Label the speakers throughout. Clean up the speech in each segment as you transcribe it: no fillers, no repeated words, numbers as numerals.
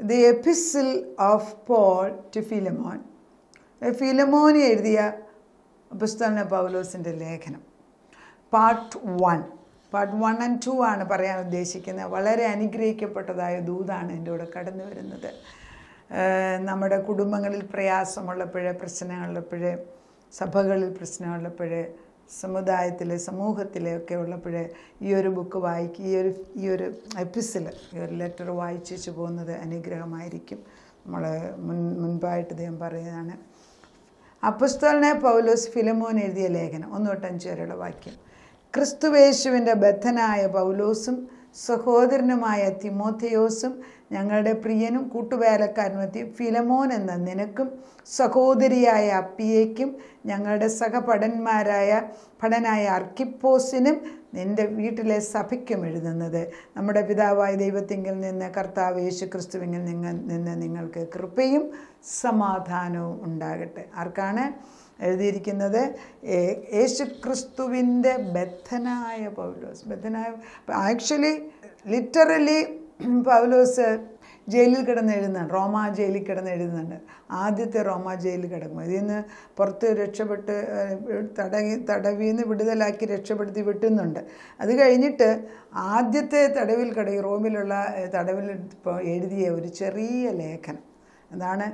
Speaker 1: The epistle of Paul to Philemon. ഫിലമോന് എഴുതിയ അപ്പോസ്തലനായ പൗലോസിൻ്റെ ലേഖനം പാർട്ട് 1 and 2 ആണ് പറയാൻ ഉദ്ദേശിക്കുന്നത്. വളരെ അനുഗ്രഹിക്കപ്പെട്ടതായ ദൂതാണ് എൻ്റെ കൂടെ കടന്നു വരുന്നത്. നമ്മുടെ കുടുംബങ്ങളിൽ പ്രയാസമുള്ളപ്പോൾ, പ്രശ്നമുള്ളപ്പോൾ, സഭകളിൽ പ്രശ്നമുള്ളപ്പോൾ, സമുദായത്തിലെ സമൂഹത്തിലെ ഒക്കെ ഉള്ളപ്പോൾ ഈ ഒരു ബുക്ക് വായിക്കുക, ഈ ഒരു എപ്പിസിൽ, ഈ ഒരു ലെറ്റർ വായിച്ചു പോകുന്നത് അനുഗ്രഹമായിരിക്കും. നമ്മൾ മുൻപായിട്ട് ദൈവം പറയുന്നതാണ്. അപ്പോസ്തലനായ പൗലോസ് ഫിലമോൻ എഴുതിയ ലേഖനം 1-5 വരെയുള്ള വാക്യം. ക്രിസ്തുവേശുവിൻ്റെ ബദ്ധനായ പൗലോസും സഹോദരനുമായ തിമോഥെയോസും ഞങ്ങളുടെ പ്രിയനും കൂട്ടുവേലക്കാരനുമെത്തി ഫിലമോൻ എന്ന നിനക്കും സഹോദരിയായ അപ്പിയേക്കും ഞങ്ങളുടെ ഭടനായ അർക്കിപ്പോസിനും നിൻ്റെ വീട്ടിലെ സഭയ്ക്കും എഴുതുന്നത്. നമ്മുടെ പിതാവായ ദൈവത്തിങ്കിൽ നിന്ന് കർത്താവ് യേശു ക്രിസ്തുവിങ്കിൽ നിന്ന് നിങ്ങൾക്ക് കൃപയും സമാധാനവും ഉണ്ടാകട്ടെ. ആർക്കാണ് എഴുതിയിരിക്കുന്നത്? യേശു ക്രിസ്തുവിൻ്റെ ബദ്ധനായ പൗലോസ്. ആക്ച്വലി ലിറ്ററലി പൗലോസ് ജയിലിൽ കിടന്ന് എഴുതുന്നുണ്ട്, റോമാ ജയിലിൽ കിടന്ന് എഴുതുന്നുണ്ട്. ആദ്യത്തെ റോമാ ജയിലിൽ കിടക്കും. ഇതിൽ നിന്ന് പുറത്ത് രക്ഷപ്പെട്ട് തടവിൽ നിന്ന് വിടുതലാക്കി രക്ഷപ്പെടുത്തി വിട്ടുന്നുണ്ട്. അത് കഴിഞ്ഞിട്ട് ആദ്യത്തെ തടവിൽ റോമിലുള്ള തടവിൽ എഴുതിയ ഒരു ചെറിയ ലേഖനം, അതാണ്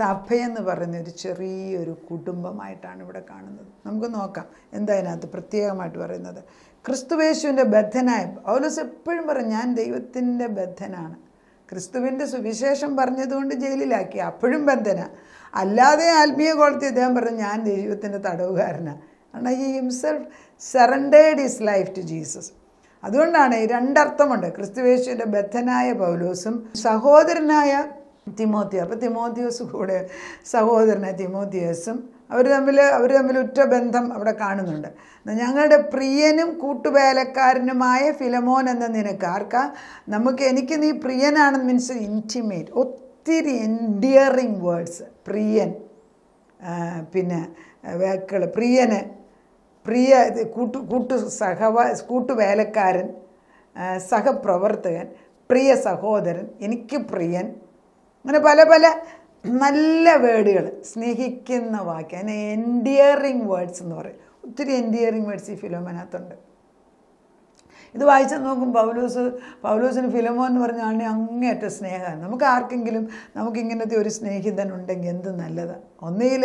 Speaker 1: സഭയെന്ന് പറയുന്ന ഒരു ചെറിയൊരു കുടുംബമായിട്ടാണ് ഇവിടെ കാണുന്നത്. നമുക്ക് നോക്കാം എന്താ അതിനകത്ത് പ്രത്യേകമായിട്ട് പറയുന്നത്. ക്രിസ്തുവേശുവിൻ്റെ ബദ്ധനായ പൗലോസ് എപ്പോഴും പറയും, ഞാൻ ദൈവത്തിൻ്റെ ബദ്ധനാണ്. ക്രിസ്തുവിൻ്റെ സുവിശേഷം പറഞ്ഞതുകൊണ്ട് ജയിലിലാക്കി, അപ്പോഴും ബന്ധന. അല്ലാതെ ആത്മീയ കോളത്തിൽ അദ്ദേഹം പറഞ്ഞു, ഞാൻ ദൈവത്തിൻ്റെ തടവുകാരനാണ്. കാരണം he himself surrendered his life to Jesus. അതുകൊണ്ടാണ് ഈ രണ്ടർത്ഥമുണ്ട്. ക്രിസ്തുവേശുവിൻ്റെ ബദ്ധനായ പൗലോസും സഹോദരനായ തിമോത്തിയോ. അപ്പോൾ തിമോത്തിയോസ് കൂടെ സഹോദരനായ തിമോത്തിയോസും അവർ തമ്മിൽ ഉറ്റ ബന്ധം അവിടെ കാണുന്നുണ്ട്. ഞങ്ങളുടെ പ്രിയനും കൂട്ടുവേലക്കാരനുമായ ഫിലമോൻ എന്ന നിനക്ക്. ആർക്കാ? എനിക്ക് നീ പ്രിയനാണെന്ന് മീൻസ് ഇൻറ്റിമേറ്റ്, ഒത്തിരി എൻഡിയറിങ് വേർഡ്സ്. പ്രിയൻ, പിന്നെ വേക്കൾ, പ്രിയന്, കൂട്ടുവേലക്കാരൻ, സഹപ്രവർത്തകൻ, പ്രിയ സഹോദരൻ, എനിക്ക് പ്രിയൻ, അങ്ങനെ പല പല നല്ല വേർഡുകൾ, സ്നേഹിക്കുന്ന വാക്യം, അതിനെ എൻഡിയറിങ് വേർഡ്സ് എന്ന് പറയും. ഒത്തിരി എൻഡിയറിങ് വേർഡ്സ് ഈ ഫിലോമോനകത്തുണ്ട്. ഇത് വായിച്ചാൽ നോക്കും പൗലോസിന് ഫിലമോൻ എന്ന് പറഞ്ഞ ആളിനെ അങ്ങേയറ്റ സ്നേഹമാണ്. നമുക്ക് ആർക്കെങ്കിലും നമുക്കിങ്ങനത്തെ ഒരു സ്നേഹിതൻ ഉണ്ടെങ്കിൽ എന്ത് നല്ലതാണ്. ഒന്നുകിൽ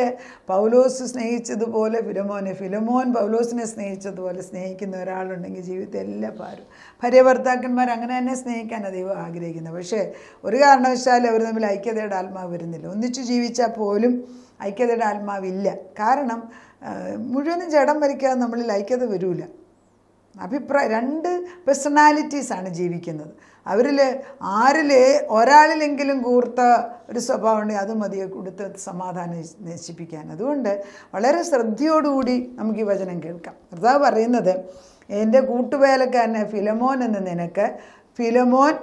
Speaker 1: പൗലോസ് സ്നേഹിച്ചതുപോലെ ഫിലമോൻ പൗലോസിനെ സ്നേഹിച്ചതുപോലെ സ്നേഹിക്കുന്ന ഒരാളുണ്ടെങ്കിൽ ജീവിതത്തിൽ എല്ലാ ഭാര്യ ഭർത്താക്കന്മാർ അങ്ങനെ തന്നെ സ്നേഹിക്കാനാണ് ദൈവം ആഗ്രഹിക്കുന്നത്. പക്ഷേ ഒരു കാരണവശാലും അവർ തമ്മിൽ ഐക്യതയുടെ ആത്മാവ് വരുന്നില്ല. ഒന്നിച്ചു ജീവിച്ചാൽ പോലും ഐക്യതയുടെ ആത്മാവില്ല. കാരണം മുഴുവനും ജഡം വരിക്കാതെ നമ്മളിൽ ഐക്യത വരില്ല. രണ്ട് പേഴ്സണാലിറ്റീസാണ് ജീവിക്കുന്നത്. ആരിൽ ഒരാളിലെങ്കിലും കൂർത്ത ഒരു സ്വഭാവം ഉണ്ടെങ്കിൽ അത് മതിയെ കൊടുത്ത് സമാധാനം നശിപ്പിക്കാൻ. അതുകൊണ്ട് വളരെ ശ്രദ്ധയോടുകൂടി നമുക്ക് ഈ വചനം കേൾക്കാം. കർത്താവ് പറയുന്നത്, എൻ്റെ കൂട്ടുവേലക്കാരനെ ഫിലമോൻ എന്ന നിനക്ക്. ഫിലമോൻ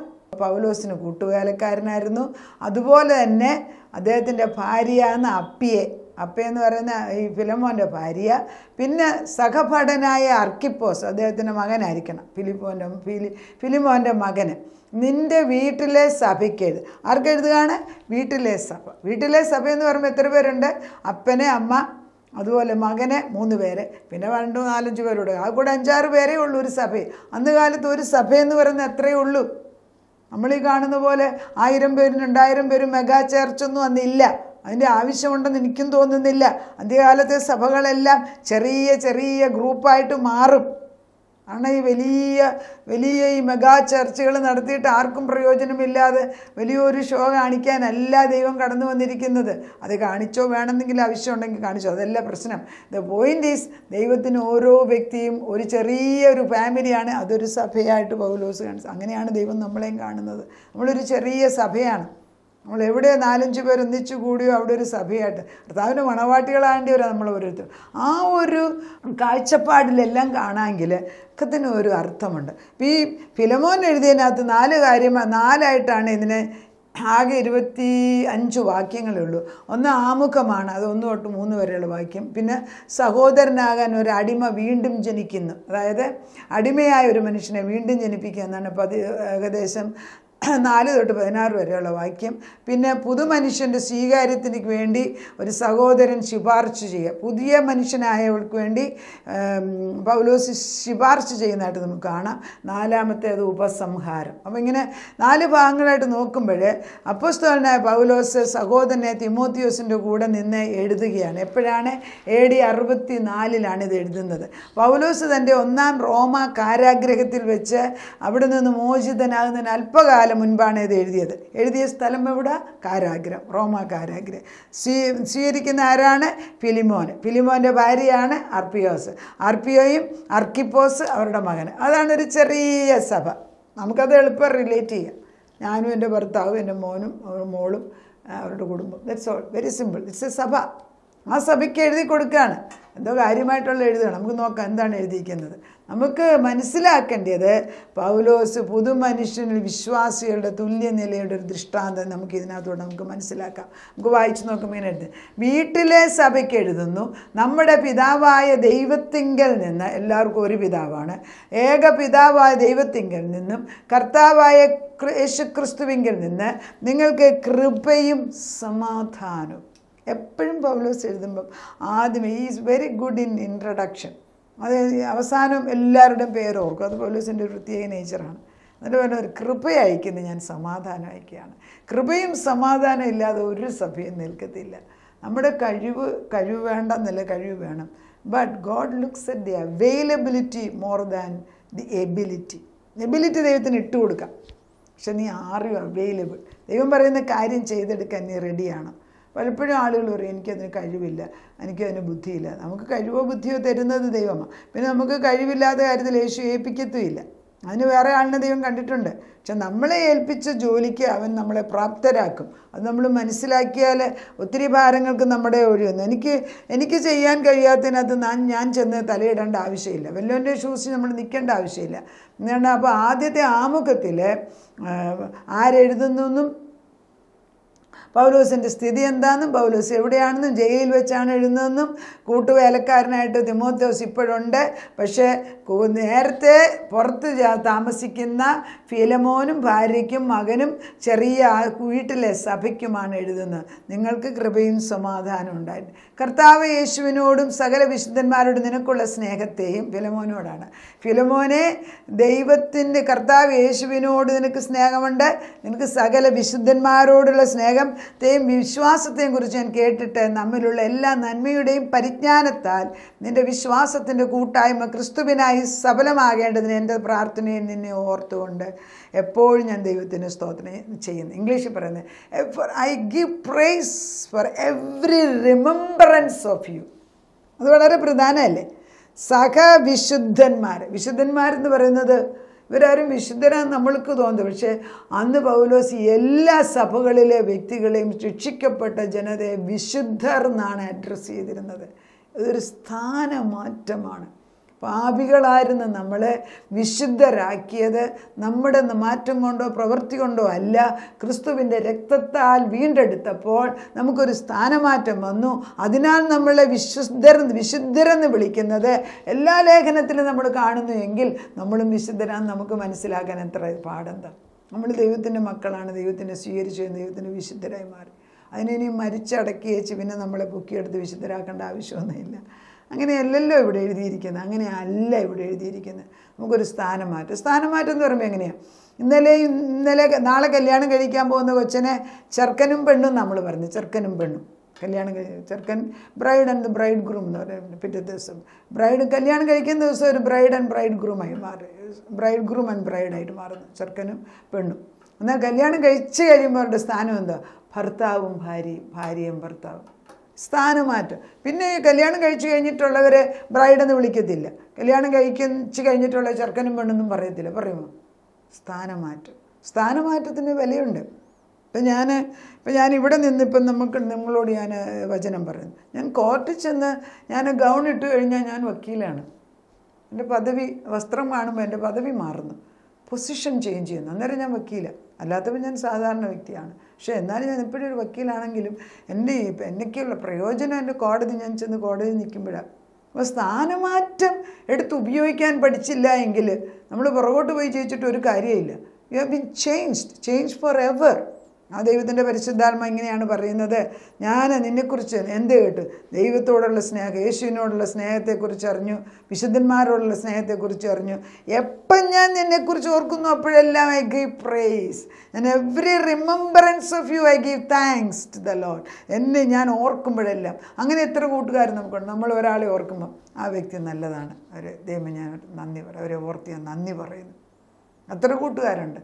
Speaker 1: പൗലോസിന് കൂട്ടുവേലക്കാരനായിരുന്നു. അതുപോലെ തന്നെ അദ്ദേഹത്തിൻ്റെ ഭാര്യയാണ് അപ്പയെന്ന് പറയുന്ന ഈ ഫിലമോൻ്റെ ഭാര്യ. പിന്നെ സഹഭടനായ അർക്കിപ്പോസ്, അദ്ദേഹത്തിൻ്റെ മകനായിരിക്കണം, ഫിലിമോൻ്റെ മകന്. നിൻ്റെ വീട്ടിലെ സഭയ്ക്ക് എഴുത്. ആർക്കെഴുതുകയാണ്? വീട്ടിലെ സഭ. വീട്ടിലെ സഭ എന്ന് പറയുമ്പോൾ എത്ര പേരുണ്ട്? അപ്പനെ, അമ്മ, അതുപോലെ മകനെ, 3 പേര്, പിന്നെ 2-4-5 പേരുടെ, ആ കൂടെ 5-6 പേരേ ഉള്ളൂ ഒരു സഭ. അന്ന് കാലത്ത് ഒരു സഭയെന്ന് പറയുന്നത് എത്രയേ ഉള്ളൂ. നമ്മളീ കാണുന്ന പോലെ 1000 പേരും 2000 പേരും മെഗാ ചേർച്ചൊന്നും അന്നില്ല. അതിൻ്റെ ആവശ്യമുണ്ടെന്ന് എനിക്കും തോന്നുന്നില്ല. അന്ത്യകാലത്തെ സഭകളെല്ലാം ചെറിയ ചെറിയ ഗ്രൂപ്പായിട്ട് മാറും. കാരണം ഈ വലിയ ഈ മെഗാ ചർച്ചകൾ നടത്തിയിട്ട് ആർക്കും പ്രയോജനമില്ലാതെ വലിയൊരു ഷോ കാണിക്കാനല്ല ദൈവം കടന്നു വന്നിരിക്കുന്നത്. അത് കാണിച്ചോ, വേണമെന്നെങ്കിൽ ആവശ്യമുണ്ടെങ്കിൽ കാണിച്ചോ, അതല്ല പ്രശ്നം. ദ പോയിൻ്റ് ഈസ്, ദൈവത്തിന് ഓരോ വ്യക്തിയും ഒരു ചെറിയൊരു ഫാമിലിയാണ്. അതൊരു സഭയായിട്ട് പൗലോസ് കാണിച്ചു. അങ്ങനെയാണ് ദൈവം നമ്മളെയും കാണുന്നത്. നമ്മളൊരു ചെറിയ സഭയാണ്. നമ്മൾ എവിടെ 4-5 പേർ ഒന്നിച്ചു കൂടിയോ അവിടെ ഒരു സഭയായിട്ട്. കർത്താവിൻ്റെ മണവാട്ടികളാകേണ്ടിവരാ നമ്മൾ ഓരോരുത്തർ. ആ ഒരു കാഴ്ചപ്പാടിലെല്ലാം കാണാമെങ്കിൽ ഒക്കത്തിന് ഒരു അർത്ഥമുണ്ട്. ഈ ഫിലമോൻ എഴുതിയതിനകത്ത് 4 ഇതിനെ ആകെ 25 വാക്യങ്ങളേ ഉള്ളൂ. ഒന്ന് ആമുഖമാണ്, അത് 1 തൊട്ട് 3 വരെയുള്ള വാക്യം. പിന്നെ സഹോദരനാകാൻ ഒരു അടിമ വീണ്ടും ജനിക്കുന്നു, അതായത് അടിമയായ ഒരു മനുഷ്യനെ വീണ്ടും ജനിപ്പിക്കുക എന്നാണ്. ഏകദേശം 4-16 വരെയുള്ള വാക്യം. പിന്നെ പുതുമനുഷ്യൻ്റെ സ്വീകാര്യത്തിന് വേണ്ടി ഒരു സഹോദരൻ ശുപാർശ ചെയ്യുക. പുതിയ മനുഷ്യനായവൾക്ക് വേണ്ടി പൗലോസ് ശുപാർശ ചെയ്യുന്നതായിട്ട് നമുക്ക് കാണാം. 4-ാമത്തേത് ഉപസംഹാരം. അപ്പോൾ ഇങ്ങനെ 4 ഭാഗങ്ങളായിട്ട് നോക്കുമ്പോൾ അപ്പോസ്തലനായ പൗലോസ് സഹോദരനെ തിമോത്തിയോസിൻ്റെ കൂടെ നിന്ന് എഴുതുകയാണ്. എപ്പോഴാണ്? AD 64 ഇത് എഴുതുന്നത്. പൗലോസ് തൻ്റെ 1-ാം റോമ കാരാഗ്രഹത്തിൽ വെച്ച് അവിടെ നിന്ന് മോചിതനാകുന്നതിന് അല്പകാലം മുൻപാണ് ഇത് എഴുതിയ സ്ഥലം എവിടെ? കാരാഗ്രഹം, റോമ കാരാഗ്രഹം. സ്വീകരിക്കുന്ന ആരാണ്? ഫിലിമോൻ്റെ ഭാര്യയാണ് അർപ്പിയോയും അർക്കിപ്പോസ് അവരുടെ മകൻ. അതാണ് ഒരു ചെറിയ സഭ. നമുക്കത് എളുപ്പം റിലേറ്റ് ചെയ്യാം. ഞാനും എൻ്റെ ഭർത്താവും എൻ്റെ മോനും മോളും അവരുടെ കുടുംബം. That's all, very simple. It's A സഭ. ആ സഭയ്ക്ക് എഴുതി കൊടുക്കുകയാണ്. എന്തോ കാര്യമായിട്ടുള്ള എഴുതുകയാണ്. നമുക്ക് നോക്കാം എന്താണ് എഴുതിയിരിക്കുന്നത്. നമുക്ക് മനസ്സിലാക്കേണ്ടത് പൗലോസ് പുതുമനുഷ്യനിൽ വിശ്വാസികളുടെ തുല്യനിലയുടെ ഒരു ദൃഷ്ടാന്തം നമുക്ക് ഇതിനകത്തോടെ നമുക്ക് മനസ്സിലാക്കാം. നമുക്ക് വായിച്ചു നോക്കുമ്പോൾ ഇങ്ങനെ എഴുതി: വീട്ടിലെ സഭയ്ക്ക് എഴുതുന്നു, നമ്മുടെ പിതാവായ ദൈവത്തിങ്കൽ നിന്ന്, എല്ലാവർക്കും ഒരു പിതാവാണ്, ഏക പിതാവായ ദൈവത്തിങ്കൽ നിന്നും കർത്താവായ യേശുക്രിസ്തുവിങ്കിൽ നിന്ന് നിങ്ങൾക്ക് കൃപയും സമാധാനവും. എപ്പോഴും പൗലോസ് എഴുതുമ്പം ആദ്യമേ is very good in introduction. അത് അവസാനം എല്ലാവരുടെയും പേര് ഓർക്കും. അത് പൗലോസിൻ്റെ ഒരു പ്രത്യേക നേച്ചറാണ്. എന്നിട്ട് പറഞ്ഞ ഒരു കൃപ അയക്കുന്നു, ഞാൻ സമാധാനം അയക്കുകയാണ്. കൃപയും സമാധാനം ഇല്ലാതെ ഒരു സഭയും നിൽക്കത്തില്ല. നമ്മുടെ കഴിവ് വേണ്ടെന്നല്ല, കഴിവ് വേണം. But God looks at the availability more than the ability. ദൈവത്തിന് ഇട്ട് കൊടുക്കാം, പക്ഷെ നീ ആർ യു അവൈലബിൾ. ദൈവം പറയുന്ന കാര്യം ചെയ്തെടുക്കാൻ നീ റെഡിയാണ്. പലപ്പോഴും ആളുകൾ പറയും എനിക്കതിന് കഴിവില്ല, എനിക്കതിന് ബുദ്ധിയില്ല. നമുക്ക് കഴിവോ ബുദ്ധിയോ തരുന്നത് ദൈവമാണ്. പിന്നെ നമുക്ക് കഴിവില്ലാത്ത കാര്യത്തിൽ യേശു ഏൽപ്പിക്കത്തുമില്ല. അതിന് വേറെ ആളിനെ ദൈവം കണ്ടിട്ടുണ്ട്. പക്ഷെ നമ്മളെ ഏൽപ്പിച്ച ജോലിക്ക് അവൻ നമ്മളെ പ്രാപ്തരാക്കും. അത് നമ്മൾ മനസ്സിലാക്കിയാൽ ഒത്തിരി ഭാരങ്ങൾക്ക് നമ്മുടെ ഒഴിയുന്നു. എനിക്ക് ചെയ്യാൻ കഴിയാത്തതിനകത്ത് ഞാൻ ചെന്ന് തലയിടേണ്ട ആവശ്യമില്ല. വല്ലവൻ്റെ ഷൂസിൽ നമ്മൾ നിൽക്കേണ്ട ആവശ്യമില്ല. എന്താണ്? അപ്പോൾ ആദ്യത്തെ ആമുഖത്തിൽ ആരെഴുതുന്നെന്നും പൗലോസിൻ്റെ സ്ഥിതി എന്താണെന്നും പൗലോസ് എവിടെയാണെന്നും ജയിലിൽ വെച്ചാണ് എഴുതുന്നതെന്നും കൂട്ടുവേലക്കാരനായിട്ട് തിമോത്തിയോസ് ഇപ്പോഴുണ്ട്, പക്ഷേ നേരത്തെ പുറത്ത് താമസിക്കുന്ന ഫിലമോനും ഭാര്യയ്ക്കും മകനും ചെറിയ വീട്ടിലെ സഭയ്ക്കുമാണ് എഴുതുന്നത്. നിങ്ങൾക്ക് കൃപയും സമാധാനം ഉണ്ടായിട്ട് കർത്താവ് യേശുവിനോടും സകല വിശുദ്ധന്മാരോടും നിനക്കുള്ള സ്നേഹത്തെയും. ഫിലമോനോടാണ്. ഫിലമോനെ, ദൈവത്തിൻ്റെ കർത്താവ് യേശുവിനോട് നിനക്ക് സ്നേഹമുണ്ട്, നിനക്ക് സകല വിശുദ്ധന്മാരോടുള്ള സ്നേഹം വിശ്വാസത്തെയും കുറിച്ച് ഞാൻ കേട്ടിട്ട് നമ്മിലുള്ള എല്ലാ നന്മയുടെയും പരിജ്ഞാനത്താൽ നിന്റെ വിശ്വാസത്തിൻ്റെ കൂട്ടായ്മ ക്രിസ്തുവിനായി സഫലമാകേണ്ടതിന് എൻ്റെ പ്രാർത്ഥനയിൽ നിന്നെ ഓർത്തുകൊണ്ട് എപ്പോഴും ഞാൻ ദൈവത്തിന് സ്തോത്രം ചെയ്യുന്നു. ഇംഗ്ലീഷിൽ പറയുന്നത് I give praise for every remembrance of you. അത് വളരെ പ്രധാനമല്ലേ? വിശുദ്ധന്മാരെന്ന് പറയുന്നത് ഇവരാരും വിശുദ്ധരാന്ന് നമ്മൾക്ക് തോന്നുന്നു. പക്ഷേ അന്ന് പൗലോസ് എല്ലാ സഭകളിലെ വ്യക്തികളെയും രക്ഷിക്കപ്പെട്ട ജനതയെ വിശുദ്ധർ എന്നാണ് അഡ്രസ്സ് ചെയ്തിരുന്നത്. ഇതൊരു സ്ഥാനമാറ്റമാണ്. പാപികളായിരുന്ന നമ്മളെ വിശുദ്ധരാക്കിയത് നമ്മുടെ മാറ്റം കൊണ്ടോ പ്രവൃത്തി കൊണ്ടോ അല്ല, ക്രിസ്തുവിൻ്റെ വീണ്ടെടുത്തപ്പോൾ നമുക്കൊരു സ്ഥാനമാറ്റം വന്നു. അതിനാൽ നമ്മളെ വിശുദ്ധരെന്ന് വിളിക്കുന്നത് എല്ലാ ലേഖനത്തിലും നമ്മൾ കാണുന്നു. എങ്കിൽ നമ്മളും വിശുദ്ധരാന്ന് നമുക്ക് മനസ്സിലാക്കാൻ എത്ര പാടെന്താ. നമ്മൾ ദൈവത്തിൻ്റെ മക്കളാണ്, ദൈവത്തിനെ സ്വീകരിച്ചു, ദൈവത്തിന് വിശുദ്ധരായി മാറി. അതിനി മരിച്ചടക്കി വെച്ച് പിന്നെ നമ്മളെ പൊക്കിയെടുത്ത് വിശുദ്ധരാക്കേണ്ട ആവശ്യമൊന്നുമില്ല. അങ്ങനെയല്ലല്ലോ ഇവിടെ എഴുതിയിരിക്കുന്നത്. അങ്ങനെയല്ല ഇവിടെ എഴുതിയിരിക്കുന്നത്. നമുക്കൊരു സ്ഥാനമാറ്റം എന്ന് പറയുമ്പോൾ എങ്ങനെയാണ്? നാളെ കല്യാണം കഴിക്കാൻ പോകുന്ന കൊച്ചനെ ചെറുക്കനും പെണ്ണും നമ്മൾ പറഞ്ഞു. ചെറുക്കനും പെണ്ണും ചെറുക്കൻ ബ്രൈഡ് ആൻഡ് ബ്രൈഡ് ഗ്രൂം എന്ന് പറയുന്നത്. പിറ്റേ ദിവസം കല്യാണം കഴിക്കുന്ന ദിവസം ഒരു ബ്രൈഡ് ആൻഡ് ബ്രൈഡ് ഗ്രൂമായി മാറി, ബ്രൈഡ് ഗ്രൂം ആൻഡ് ബ്രൈഡായിട്ട് മാറുന്നു ചെറുക്കനും പെണ്ണും. എന്നാൽ കല്യാണം കഴിച്ച് കഴിയുമ്പോൾ അവരുടെ സ്ഥാനം എന്താ? ഭർത്താവും ഭാര്യയും ഭർത്താവും. സ്ഥാനമാറ്റം. പിന്നെ കല്യാണം കഴിച്ചു കഴിഞ്ഞിട്ടുള്ളവരെ ബ്രൈഡെന്ന് വിളിക്കത്തില്ല. കല്യാണം കഴിച്ച് കഴിഞ്ഞിട്ടുള്ള ചെറുക്കനും പെണ്ണൊന്നും പറയത്തില്ല. പറയുമോ? സ്ഥാനമാറ്റത്തിന് വിലയുണ്ട്. ഇപ്പം ഞാൻ ഇവിടെ നിന്നിപ്പം നിങ്ങളോട് ഞാൻ വചനം പറയുന്നു. ഞാൻ കോർട്ടിൽ ചെന്ന് ഞാൻ ഗൗൺ ഇട്ട് കഴിഞ്ഞാൽ ഞാൻ വക്കീലാണ്. എൻ്റെ വസ്ത്രം കാണുമ്പോൾ എൻ്റെ പദവി മാറുന്നു, പൊസിഷൻ ചേഞ്ച് ചെയ്യുന്നു. അന്നേരം ഞാൻ വക്കീലാണ്. അല്ലാത്തപ്പോൾ ഞാൻ സാധാരണ വ്യക്തിയാണ്. പക്ഷേ എന്നാലും ഞാൻ എപ്പോഴും ഒരു വക്കീലാണെങ്കിലും എനിക്കുള്ള പ്രയോജനം എൻ്റെ ഞാൻ ചെന്ന് കോടതിയിൽ നിൽക്കുമ്പോഴാണ്. അപ്പോൾ സ്ഥാനമാറ്റം എടുത്ത് ഉപയോഗിക്കാൻ പഠിച്ചില്ല എങ്കിൽ നമ്മൾ പുറകോട്ട് പോയി ജയിച്ചിട്ട് ഒരു കാര്യമില്ല. You have been changed for ever. ആ ദൈവത്തിൻ്റെ പരിശുദ്ധാത്മ ഇങ്ങനെയാണ് പറയുന്നത്, ഞാൻ നിന്നെക്കുറിച്ച് എന്ത് കേട്ടു? ദൈവത്തോടുള്ള സ്നേഹം, യേശുവിനോടുള്ള സ്നേഹത്തെക്കുറിച്ച് അറിഞ്ഞു, വിശുദ്ധന്മാരോടുള്ള സ്നേഹത്തെക്കുറിച്ച് അറിഞ്ഞു. എപ്പം ഞാൻ നിന്നെക്കുറിച്ച് ഓർക്കുന്നു അപ്പോഴെല്ലാം I give praise. And every remembrance of you I give thanks to the lord. എന്നെ ഞാൻ ഓർക്കുമ്പോഴെല്ലാം. അങ്ങനെ എത്ര കൂട്ടുകാർ നമുക്കുണ്ട്. നമ്മൾ ഒരാളെ ഓർക്കുമ്പം ആ വ്യക്തി നല്ലതാണ്, അവർ ദൈവം ഞാൻ നന്ദി പറയും, അവരെ ഓർത്ത് ഞാൻ നന്ദി പറയുന്നു. അത്ര കൂട്ടുകാരുണ്ട്.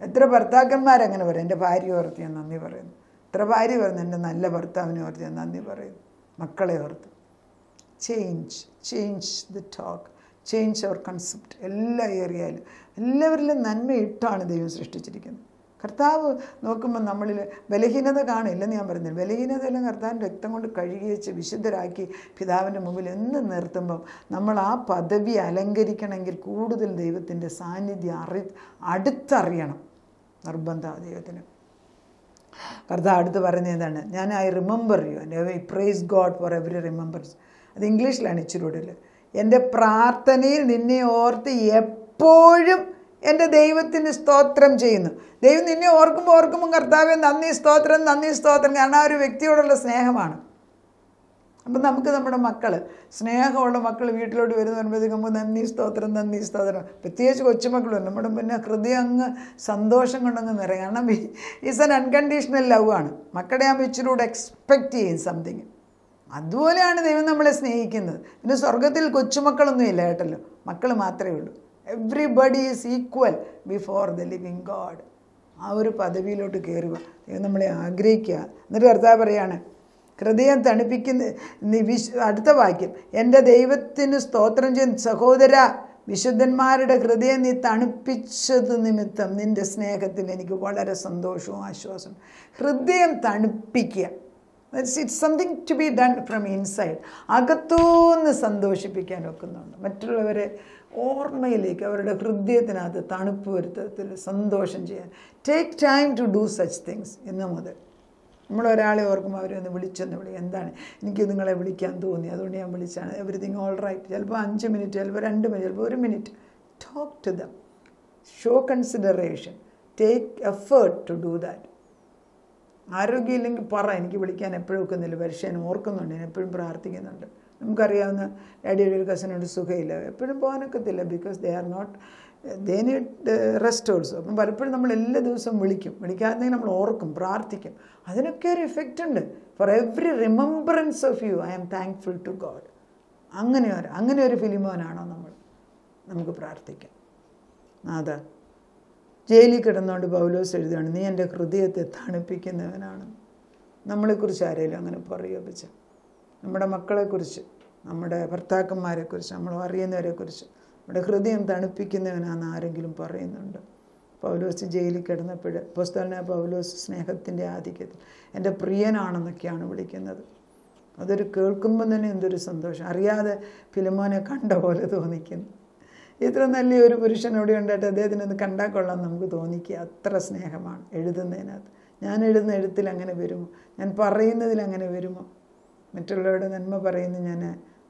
Speaker 1: എത്ര ഭർത്താക്കന്മാരങ്ങനെ പറയും, എൻ്റെ ഭാര്യ ഓർത്ത് ഞാൻ നന്ദി പറയുന്നു. എത്ര ഭാര്യ പറയുന്നു, എൻ്റെ നല്ല ഭർത്താവിനെ ഓർത്ത് ഞാൻ നന്ദി പറയുന്നു, മക്കളെ ഓർത്ത്. Change the talk, change our concept. എല്ലാ ഏരിയയിലും എല്ലാവരിലും നന്മയിട്ടാണ് ദൈവം സൃഷ്ടിച്ചിരിക്കുന്നത്. കർത്താവ് നോക്കുമ്പോൾ നമ്മളിൽ ബലഹീനത കാണില്ലെന്ന് ഞാൻ പറയുന്നില്ല. ബലഹീനതയെല്ലാം കർത്താവിൻ്റെ രക്തം കൊണ്ട് കഴുകി വെച്ച് വിശുദ്ധരാക്കി പിതാവിൻ്റെ മുമ്പിൽ എന്ന് നിർത്തുമ്പം നമ്മൾ ആ പദവി അലങ്കരിക്കണമെങ്കിൽ കൂടുതൽ ദൈവത്തിൻ്റെ സാന്നിധ്യം അടുത്തറിയണം. നിർബന്ധ ദൈവത്തിന്. കർത്താവ് അടുത്ത് പറയുന്നത് എന്താണ്? ഞാൻ I remember you and I praise God for every remembers. അത് ഇംഗ്ലീഷിലാണ് ഇച്ചിരി കൂടുതൽ. എൻ്റെ പ്രാർത്ഥനയിൽ നിന്നെ ഓർത്ത് എപ്പോഴും എൻ്റെ ദൈവത്തിന് സ്തോത്രം ചെയ്യുന്നു. ദൈവം നിന്നെ ഓർക്കുമ്പോൾ കർത്താവെ നന്ദി സ്തോത്രം. കാരണം ആ ഒരു വ്യക്തിയോടുള്ള സ്നേഹമാണ്. അപ്പം നമുക്ക് നമ്മുടെ മക്കൾ, സ്നേഹമുള്ള മക്കൾ വീട്ടിലോട്ട് വരുമ്പോഴത്തേക്കും നന്ദി സ്തോത്രം. പ്രത്യേകിച്ച് കൊച്ചുമക്കളും നമ്മുടെ പിന്നെ ഹൃദയം അങ്ങ് സന്തോഷം കൊണ്ടങ്ങ് നിറയും. കാരണം ഈസ് ആൻ അൺകണ്ടീഷണൽ ലവ് ആണ്. മക്കളുടെ ആകുമ്പോൾ ഇച്ചിലൂടെ എക്സ്പെക്റ്റ് ചെയ്യും സംതിങ്. അതുപോലെയാണ് ദൈവം നമ്മളെ സ്നേഹിക്കുന്നത്. പിന്നെ സ്വർഗത്തിൽ കൊച്ചുമക്കളൊന്നും ഇല്ല കേട്ടല്ലോ, മക്കൾ മാത്രമേ ഉള്ളൂ. Everybody is equal before the living God. ആ ഒരു പദവിയിലോട്ട് കയറുക ദൈവം നമ്മളെ ആഗ്രഹിക്കുക. എന്നിട്ട് കർത്താവ് പറയാണ്, ഹൃദയം തണുപ്പിക്കുന്ന അടുത്ത വാക്യം, എൻ്റെ ദൈവത്തിന് സ്തോത്രം ചെയ്യുന്ന സഹോദര, വിശുദ്ധന്മാരുടെ ഹൃദയം നീ തണുപ്പിച്ചത് നിമിത്തം നിൻ്റെ സ്നേഹത്തിൽ എനിക്ക് വളരെ സന്തോഷവും ആശ്വാസവും. ഹൃദയം തണുപ്പിക്കുക, it's something to be done from inside. അകത്തുനിന്ന് സന്തോഷിപ്പിക്കാൻ ഒക്കുന്നുണ്ട്. മറ്റുള്ളവരെ ഓർമ്മയിലേക്ക്, അവരുടെ ഹൃദയത്തിനകത്ത് തണുപ്പ് വരുത്തത്തിൽ സന്തോഷം ചെയ്യാൻ. Take time to do such things. ഇന്ന് മുതൽ നമ്മളൊരാളെ ഓർക്കുമ്പോൾ അവരെ ഒന്ന് വിളിച്ചൊന്ന് എന്താണ് എനിക്ക് നിങ്ങളെ വിളിക്കാൻ തോന്നി, അതുകൊണ്ട് ഞാൻ വിളിച്ചാണ്. Everything all right. ചിലപ്പോൾ 5 മിനിറ്റ്, ചിലപ്പോൾ 2 മിനിറ്റ്, ചിലപ്പോൾ 1 minute. Talk to them, show consideration, take effort to do that. ആരോഗ്യമില്ലെങ്കിൽ പറ, എനിക്ക് വിളിക്കാൻ എപ്പോഴും ഒക്കുന്നില്ല, പക്ഷേ ഞാൻ ഓർക്കുന്നുണ്ട്, ഞാൻ എപ്പോഴും പ്രാർത്ഥിക്കുന്നുണ്ട്. നമുക്കറിയാവുന്ന ഡാഡിയുടെ ഒരു കസിനോട് സുഖമില്ല, എപ്പോഴും പോകാനൊക്കത്തില്ല. Because they need rest also. അപ്പം പലപ്പോഴും നമ്മൾ എല്ലാ ദിവസവും വിളിക്കാതെങ്കിൽ നമ്മൾ ഓർക്കും, പ്രാർത്ഥിക്കും. അതിനൊക്കെ ഒരു ഇഫക്റ്റ് ഉണ്ട്. For every remembrance of you I am thankful to God. അങ്ങനെ ഒരു ഫിലിമോനാണോ നമ്മൾ? നമുക്ക് പ്രാർത്ഥിക്കാം. അതാ ജയിലിൽ കിടന്നുകൊണ്ട് പൗലോസ് എഴുതുകയാണ്, നീ എൻ്റെ ഹൃദയത്തെ തണുപ്പിക്കുന്നവനാണ്. നമ്മളെക്കുറിച്ച് ആരെങ്കിലും അങ്ങനെ പറയുക വെച്ച, നമ്മുടെ മക്കളെക്കുറിച്ച്, നമ്മുടെ ഭർത്താക്കന്മാരെക്കുറിച്ച്, നമ്മൾ അറിയുന്നവരെക്കുറിച്ച് നമ്മുടെ ഹൃദയം തണുപ്പിക്കുന്നവനാണെന്ന് ആരെങ്കിലും പറയുന്നുണ്ട്? പൗലോസ് ജയിലിൽ കിടന്നപ്പോൾ അപ്പോസ്തലനായ പൗലോസ് സ്നേഹത്തിൻ്റെ ആധിക്യത്തിൽ എൻ്റെ പ്രിയനാണെന്നൊക്കെയാണ് വിളിക്കുന്നത്. അതൊരു കേൾക്കുമ്പം തന്നെ എന്തൊരു സന്തോഷം. അറിയാതെ ഫിലിമോനെ കണ്ട പോലെ തോന്നിക്കുന്നു. ഇത്ര നല്ലൊരു പുരുഷൻ അവിടെ ഉണ്ടായിട്ട് അദ്ദേഹത്തിന് ഒന്ന് കണ്ടാൽ കൊള്ളാം നമുക്ക് തോന്നിക്കുക. അത്ര സ്നേഹമാണ് എഴുതുന്നതിനകത്ത്. ഞാൻ എഴുതുന്ന എഴുത്തിൽ അങ്ങനെ വരുമോ? ഞാൻ പറയുന്നതിൽ അങ്ങനെ വരുമോ? മറ്റുള്ളവരുടെ നന്മ പറയുന്നത് ഞാൻ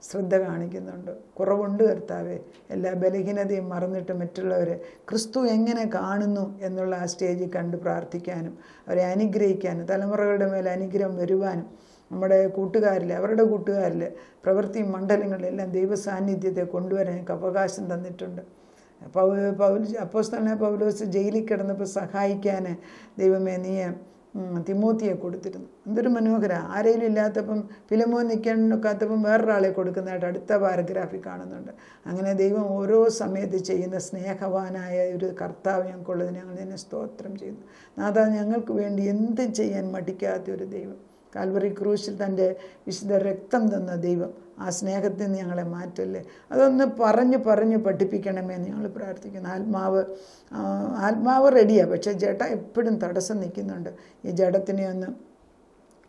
Speaker 1: ശ്രദ്ധ കാണിക്കുന്നുണ്ട്. കുറവുണ്ട് കർത്താവേ. എല്ലാ ബലഹീനതയും മറന്നിട്ട് മറ്റുള്ളവരെ ക്രിസ്തു എങ്ങനെ കാണുന്നു എന്നുള്ള ആ സ്റ്റേജിൽ കണ്ട് പ്രാർത്ഥിക്കാനും അവരെ അനുഗ്രഹിക്കാനും തലമുറകളുടെ മേലെ അനുഗ്രഹം വരുവാനും നമ്മുടെ കൂട്ടുകാരിൽ, അവരുടെ കൂട്ടുകാരിൽ, പ്രവൃത്തി മണ്ഡലങ്ങളിലെല്ലാം ദൈവസാന്നിധ്യത്തെ കൊണ്ടുവരാൻ എനിക്ക് അവകാശം തന്നിട്ടുണ്ട്. അപ്പോസ്തലനായ പൗലോസ് ജയിലിൽ കിടന്നപ്പോൾ സഹായിക്കാൻ ദൈവമേ നീ തിമോത്തിയെ കൊടുത്തിരുന്നു. എന്തൊരു മനോഹര. ആരെങ്കിലും ഇല്ലാത്തപ്പം ഫിലിമോൻ നിൽക്കാനൊക്കാത്തപ്പം വേറൊരാളെ കൊടുക്കുന്നതായിട്ട് അടുത്ത പാരഗ്രാഫിൽ കാണുന്നുണ്ട്. അങ്ങനെ ദൈവം ഓരോ സമയത്ത് ചെയ്യുന്ന സ്നേഹവാനായ ഒരു കർത്താവ് ഞങ്ങൾക്കുള്ളത് ഞങ്ങൾ നിന്നെ സ്തോത്രം ചെയ്യുന്നു. നാഥാ, ഞങ്ങൾക്ക് വേണ്ടി എന്ത് ചെയ്യാൻ മടിക്കാത്ത ഒരു ദൈവം, കാൽവറി ക്രൂശിൽ തൻ്റെ വിശുദ്ധ രക്തം തന്ന ദൈവം, ആ സ്നേഹത്തിൽ നിന്ന് ഞങ്ങളെ മാറ്റല്ലേ. അതൊന്ന് പറഞ്ഞ് പഠിപ്പിക്കണമേ എന്ന് ഞങ്ങൾ പ്രാർത്ഥിക്കുന്നു. ആത്മാവ് റെഡിയാണ്, പക്ഷേ ജഡ എപ്പോഴും തടസ്സം നിൽക്കുന്നുണ്ട്. ഈ ജഡത്തിനെ ഒന്ന്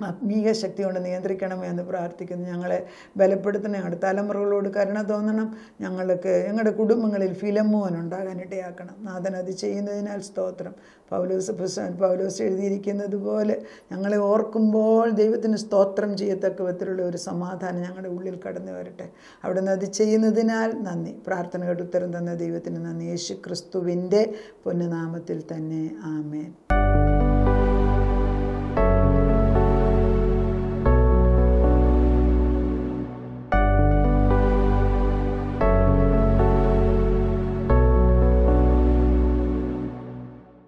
Speaker 1: ആത്മീയ ശക്തി കൊണ്ട് നിയന്ത്രിക്കണമേ എന്ന് പ്രാർത്ഥിക്കുന്നു. ഞങ്ങളെ ബലപ്പെടുത്തണേ. ഞങ്ങളുടെ തലമുറകളോട് കരുണ തോന്നണം. ഞങ്ങളുടെ കുടുംബങ്ങളിൽ ഫിലമോൻ ഉണ്ടാകാൻ ഇടയാക്കണം. നാഥൻ അത് ചെയ്യുന്നതിനാൽ സ്തോത്രം. പൗലോസ് എഴുതിയിരിക്കുന്നത് പോലെ ഞങ്ങളെ ഓർക്കുമ്പോൾ ദൈവത്തിന് സ്തോത്രം ചെയ്യത്തക്ക വിധത്തിലുള്ള ഒരു സമാധാനം ഞങ്ങളുടെ ഉള്ളിൽ കടന്നു വരട്ടെ. അവിടുന്ന് അത് ചെയ്യുന്നതിനാൽ നന്ദി. പ്രാർത്ഥന കേട്ട് ഉത്തരം തന്ന ദൈവത്തിന് നന്ദി. യേശു ക്രിസ്തുവിൻ്റെ പൊന്നുനാമത്തിൽ തന്നെ ആമേൻ.